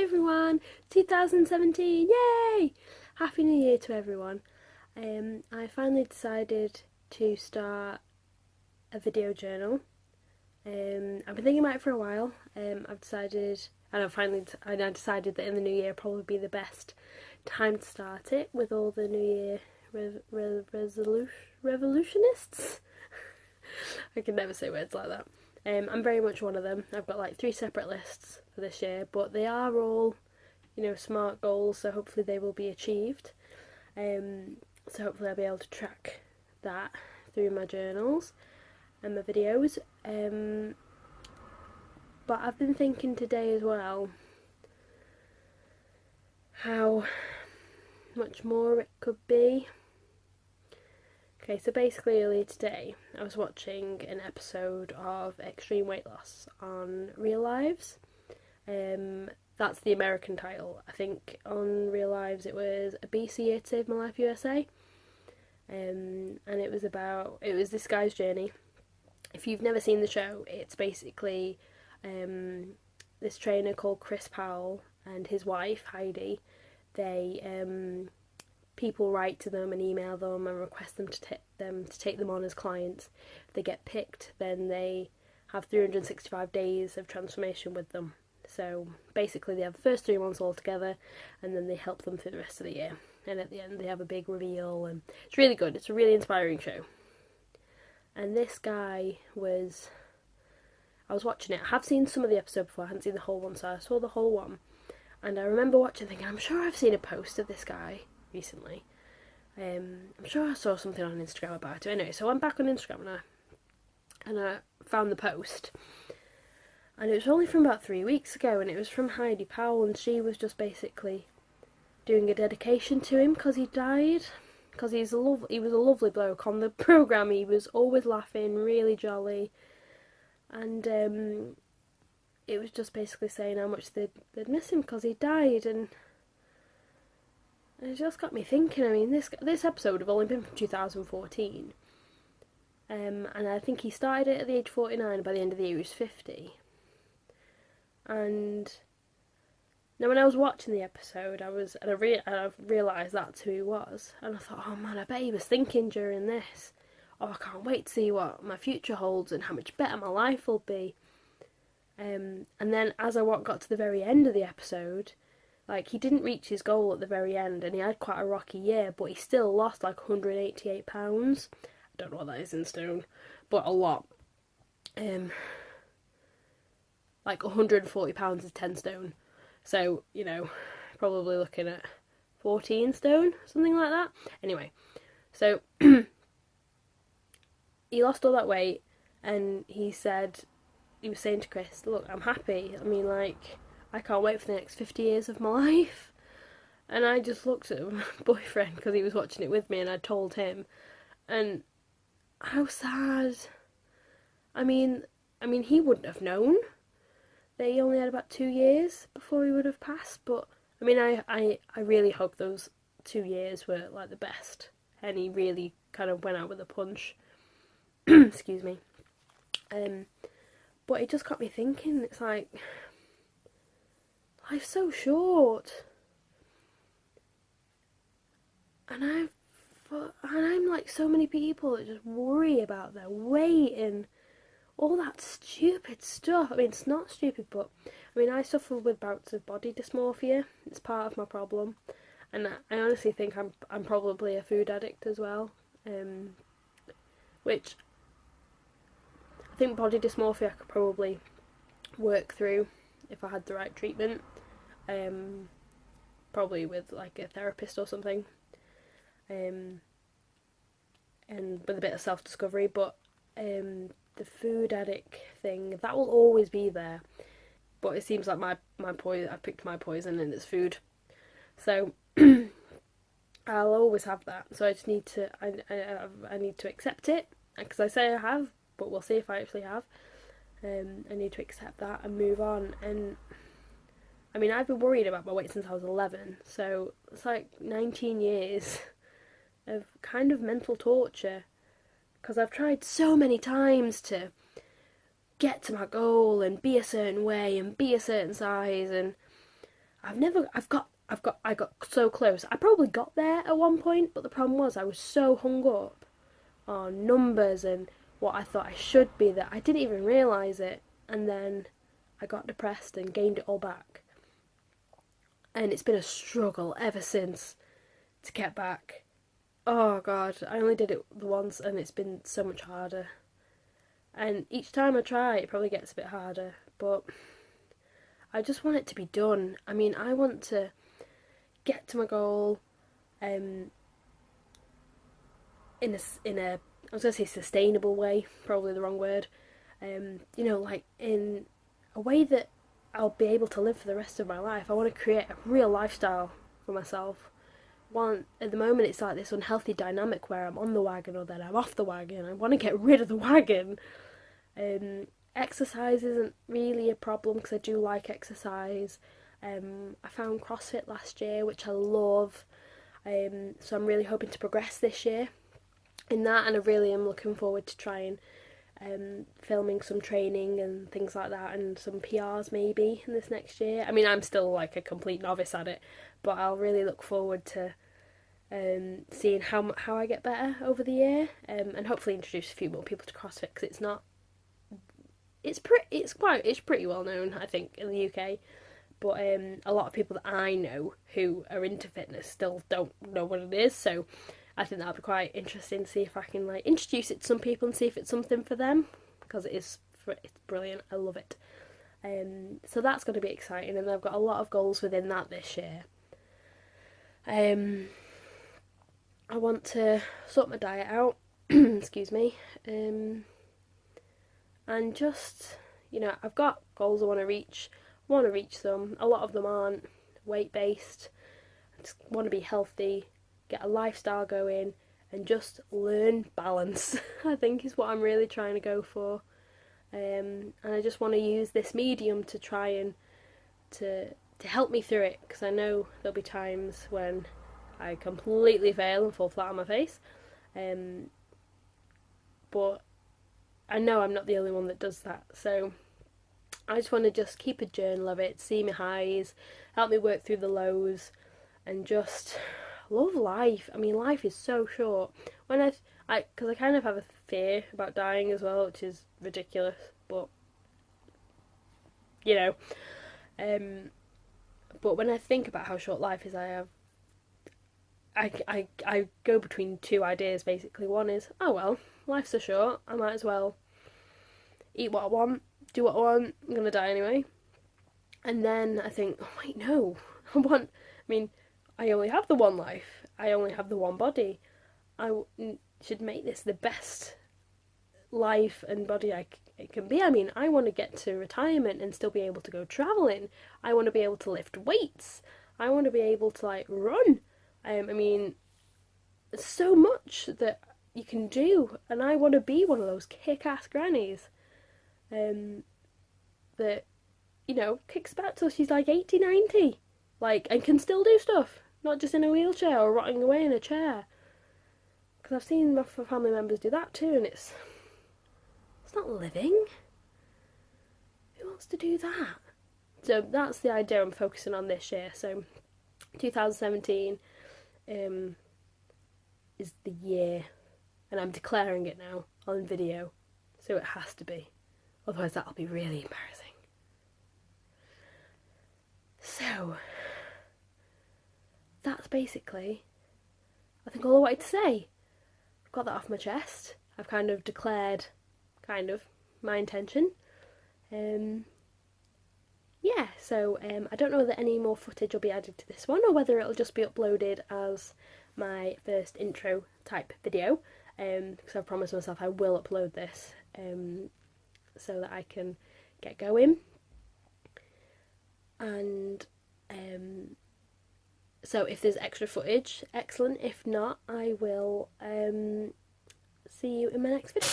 everyone, 2017, yay! Happy New Year to everyone. I finally decided to start a video journal. I've been thinking about it for a while. I've decided, and I decided that in the new year probably be the best time to start it with all the New Year revolutionists. I can never say words like that. I'm very much one of them. I've got like 3 separate lists for this year, but they are all, smart goals, so hopefully they will be achieved. So hopefully I'll be able to track that through my journals and my videos. But I've been thinking today as well how much more it could be. Okay, so basically earlier today I was watching an episode of Extreme Weight Loss on Real Lives. That's the American title. I think on Real Lives it was Obesity Year to Save My Life USA. And it was this guy's journey. If you've never seen the show, it's basically this trainer called Chris Powell and his wife Heidi. People write to them and email them and request them to take them on as clients. If they get picked, then they have 365 days of transformation with them. So basically they have the first 3 months all together, and then they help them through the rest of the year. And at the end they have a big reveal, and it's really good. It's a really inspiring show. And this guy I was watching it. I have seen some of the episode before. I hadn't seen the whole one, so I saw the whole one. And I remember watching thinking, I'm sure I've seen a post of this guy recently. I'm sure I saw something on Instagram about it. Anyway, so I went back on Instagram and I found the post. And it was only from about 3 weeks ago, and it was from Heidi Powell, and she was just basically doing a dedication to him because he died. Because he was a lovely bloke on the programme. He was always laughing, really jolly. And it was just basically saying how much they'd miss him because he died. And it just got me thinking. I mean, this episode would have only been from 2014. And I think he started it at the age of 49. By the end of the year he was 50. And now when I was watching the episode, I realised that's who he was. And I thought, oh man, I bet he was thinking during this, oh, I can't wait to see what my future holds and how much better my life will be. And then as I got to the very end of the episode, like, he didn't reach his goal at the very end, and he had quite a rocky year, but he still lost like 188 pounds. I don't know what that is in stone, but a lot. Like 140 pounds is 10 stone. So, probably looking at 14 stone, something like that. Anyway, so he lost all that weight, and he was saying to Chris, look, I'm happy. I mean, like, I can't wait for the next 50 years of my life. And I just looked at my boyfriend, because he was watching it with me, and I told him. And how sad. I mean, he wouldn't have known. They only had about 2 years before he would have passed, but I mean, I really hope those 2 years were like the best, and he really kind of went out with a punch. Excuse me. But it just got me thinking. It's like, life's so short, and I'm like so many people that just worry about their weight and all that stupid stuff. I mean, it's not stupid, but I mean, I suffer with bouts of body dysmorphia. It's part of my problem, and I honestly think I'm probably a food addict as well. Which I think body dysmorphia I could probably work through if I had the right treatment. Probably with like a therapist or something. And with a bit of self-discovery, but the food addict thing, that will always be there. But it seems like my poison, I picked my poison, and it's food. So I'll always have that. So I just need to I need to accept it, because I say I have, but we'll see if I actually have. I need to accept that and move on. And I mean, I've been worried about my weight since I was 11, so it's like 19 years of kind of mental torture. Because I've tried so many times to get to my goal and be a certain way and be a certain size, and I got so close. I probably got there at one point, but the problem was I was so hung up on numbers and what I thought I should be that I didn't even realise it. And then I got depressed and gained it all back. And it's been a struggle ever since to get back. Oh God, I only did it once and it's been so much harder. And each time I try, it probably gets a bit harder. But I just want it to be done. I mean, I want to get to my goal in a I was going to say sustainable way, probably the wrong word. Like in a way that I'll be able to live for the rest of my life. I want to create a real lifestyle for myself. At the moment it's like this unhealthy dynamic where I'm on the wagon or then I'm off the wagon. I want to get rid of the wagon. Exercise isn't really a problem because I do like exercise. I found CrossFit last year, which I love. So I'm really hoping to progress this year in that, and I really am looking forward to trying filming some training and things like that, and some PRs maybe in this next year. I mean, I'm still like a complete novice at it, but I'll really look forward to seeing how I get better over the year, and hopefully introduce a few more people to CrossFit because it's pretty well known, I think, in the UK. But a lot of people that I know who are into fitness still don't know what it is, so I think that'll be quite interesting to see if I can like introduce it to some people and see if it's something for them, because it's brilliant. I love it. So that's going to be exciting, and I've got a lot of goals within that this year. I want to sort my diet out, excuse me, and just, I've got goals I want to reach. I want to reach them. A lot of them aren't weight based. I just want to be healthy, get a lifestyle going, and just learn balance. I think is what I'm really trying to go for. And I just want to use this medium to try and to help me through it, because I know there'll be times when I completely fail and fall flat on my face. But I know I'm not the only one that does that, so I just want to just keep a journal of it, see my highs, help me work through the lows, and just love life. I mean, life is so short. Because I kind of have a fear about dying as well, which is ridiculous, but but when I think about how short life is, I go between two ideas basically. One is, oh well, life's so short, I might as well eat what I want, do what I want, I'm gonna die anyway. And then I think, oh wait, no, I only have the one life, I only have the one body. I should make this the best life and body it can be. I mean, I want to get to retirement and still be able to go travelling. I want to be able to lift weights. I want to be able to like run. There's so much that you can do, and I want to be one of those kick-ass grannies that, kicks back till she's like 80, 90, like, and can still do stuff, not just in a wheelchair or rotting away in a chair. Because I've seen my family members do that too, and it's not living. Who wants to do that? So that's the idea I'm focusing on this year. So 2017 is the year, and I'm declaring it now on video, so it has to be, otherwise that'll be really embarrassing. So that's basically, I think, all I wanted to say. I've got that off my chest. I've kind of declared my intention. So I don't know whether any more footage will be added to this one, or whether it'll just be uploaded as my first intro type video, because I've promised myself I will upload this so that I can get going. And so if there's extra footage, excellent. If not, I will see you in my next video.